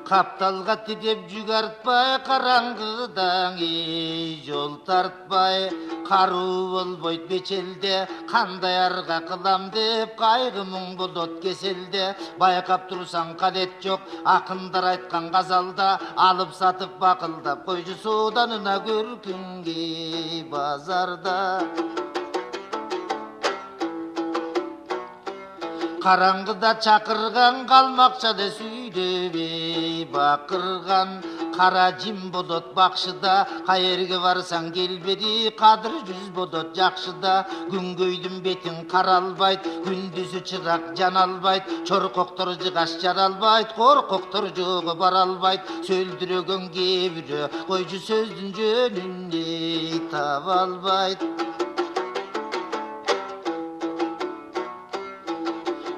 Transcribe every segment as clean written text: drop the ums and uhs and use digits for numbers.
Капталға тидеп жүк артпай, қараңғыдан жол тартпай, қару болбойт бечелде, қандай арға қылам деп, қайғы мұң болот кеселде. Байқап тұрсаң қадет жоқ, ақындар айтқан ғазалда, алып сатып бақылдап, қойшы соданына көркінге базарда. Қараңғыда чақырған қалмақшада сүйдебей бақырған, қара жим бодот бақшыда, қайерге барсаң келбеді, қадыр жүз бодот жақшыда. Күнгөйдің бетін қаралбайт, күндізі чырақ жаналбайт, чорқоқтыр жығаш жаралбайт, қорқоқтыр жоғы баралбайт. Сөлдіреген кебірі қойшы сөздің жөнінде табалбайт.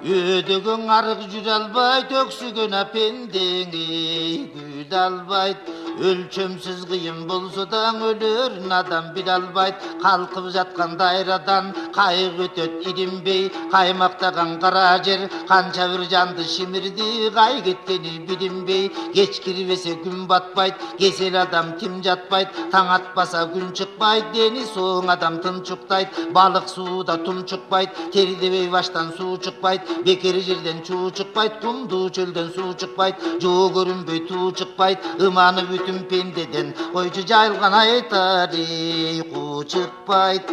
Өдөгөн арық жүр албайт, өксүгөн апендеңе күд албайт. Өлчөмсүз кыйын болсо да өлөрүн адам биле албайт. Калкып жаткан дайрадан кайык өтөт иринбей, каймактаган кара жер канча бир жанды шимирди, кай кеткени билинбей. Кеч кирбесе күн батпайт, кесел адам тим жатпайт, таң атпаса күн чыкпайт, дени соң адам тынчуктайт. Балык сууда тумчукпайт, тердебей баштан суу чыкпайт, бекер жерден чуу чыкпайт, кумдуу чөлдөн суу чыкпайт, жоо көрүнбөй туу чыкпайт. Ыманы бүтүн пендеден койчу жайылган айтар куу чыкпайт.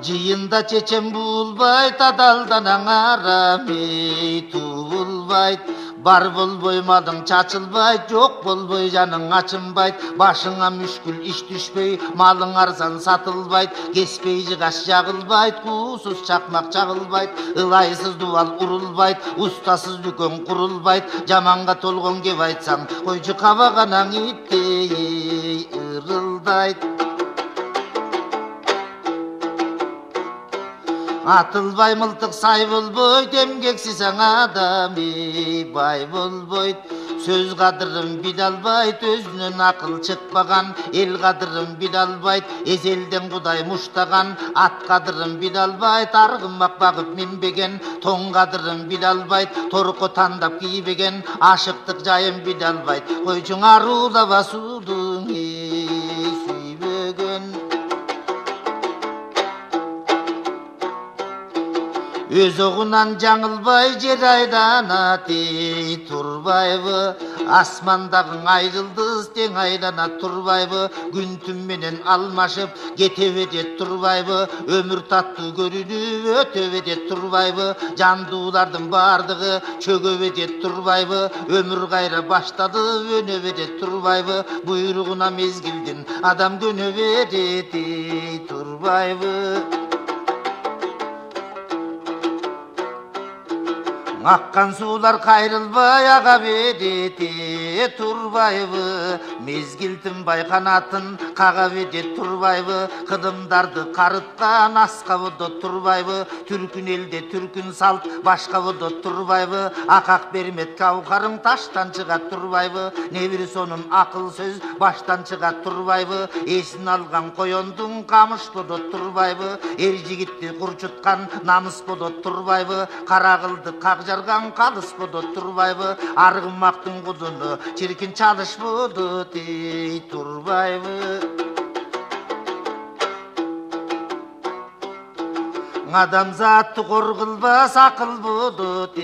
Жиында чечен булбайт, адалдан аңарамей туулбайт. Бар болбой малың чачылбайт, жок болбой жаның ачынбайт. Башыңа мүшкүл иш түшпөй, малың арзан сатылбайт. Кеспей жыгаш жагылбайт, куусуз чакмак чагылбайт. Ылайсыз дубал урулбайт, устасыз дүкөн курулбайт. Жаманга толгон кеп айтсаң, койчу кабаганаң иттей ырылдайт. Атылбай мылтык сай болбойт, эмгексиз адами бай болбойт. Сөз кадырын биле албайт, өзүнөн акыл чыкпаган. Эл кадырын биле албайт, эзелден Кудай муштаган. Ат кадырын биле албайт, аргымак багып минбеген. Тоң кадырын биле албайт, торко тандап кийбеген. Ашыктык жайын биле албайт, койчуң арулаба судуң сүйбөгөн. Өз оғынан жаңылбай жер айланат турбайбы. Асмандагы айрылдыз тең айлана турбайбы. Күн түн менен алмашып кете берет турбайбы. Өмүр таттуу көрүнүп өтө берет турбайбы. Жандуулардын бардыгы чөгө берет турбайбы. Өмүр кайра баштады өнө берет турбайбы. Буйругуна мезгилдин адам көнө берет турбайбы. Аккан суулар кайрылбай ага берет турбайбы. Мезгил тынбай канатын кага берет турбайбы. Кыдымдарды карыткан аска бодот турбайбы. Түркүн элде түркүн салт башка бодот турбайбы. Акак бермет каукарың таштан чыгат турбайбы. Небир сонун акыл сөз баштан чыгат турбайбы. Эсин алган коёндун камыш бодот турбайбы. Эр жигитти курчуткан намыс бодот турбайбы. Кара кылды как жарган калыс бодот турбайбы. Аргымактын кудуну чиркин чалыш бодот турбайбы. Адамзатты коргулбас акыл бодот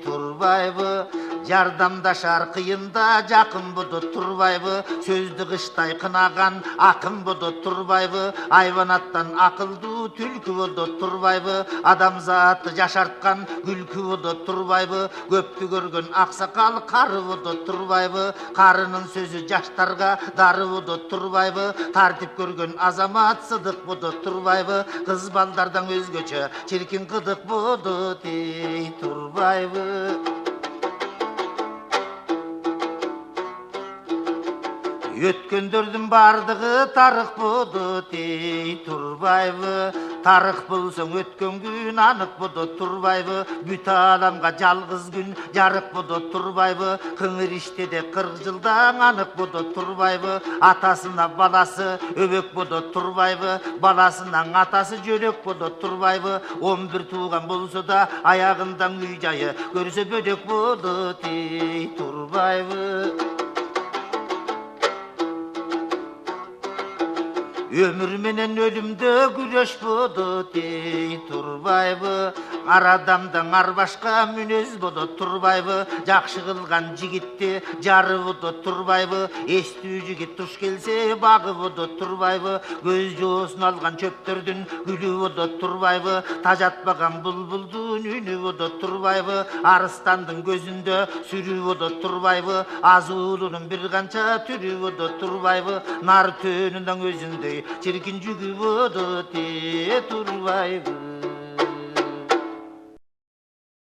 турбайбы. Жардамдашар кыйында жакын бодот турбайбы. Сөздү кыштай кынаган акын бодот турбайбы. Айванаттан акылдуу түлкү бодот турбайбы. Адамзатты жашарткан күлкү бодот турбайбы. Көптү көргөн аксакал кары бодот турбайбы. Карынын сөзү жаштарга дары бодот турбайбы. Тартип көргөн азамат сыдык бодот турбайбы. Кыз балдардан өзгөчө чиркин кыдык бодот турбайбы. Өткөндөрдүн бардыгы тарых болот ей турбайбы. Тарых болсоң өткөн күн анық болот турбайбы. Бүт аламга жалгыз күн жарык болот турбайбы. Кыңыр иштеде 40 жылдан анық болот турбайбы. Атасына баласы өбөк болот турбайбы. Баласынан атасы жөлөк болот турбайбы. 11 тууган болсо да аягындан үй жайы көрсө бөлөк болот ей турбайбы. Ömür menen ölümde güreş bolot ey turbayбы. Ар адамдан ар башка мүнөз болот турбайбы. Жакшы кылган жигитти жары болот турбайбы. Эстүү жигит туш келсе багы болот турбайбы. Көз жоосун алган чөптөрдүн гүлү болот турбайбы. Тажатпаган булбулдун үнү болот турбайбы. Арыстандын көзүндө сүрүү болот турбайбы. Азуулунун бир канча түрү болот турбайбы. Нар төөнүнүн өзүндөй чиркин жүгү болот турбайбы.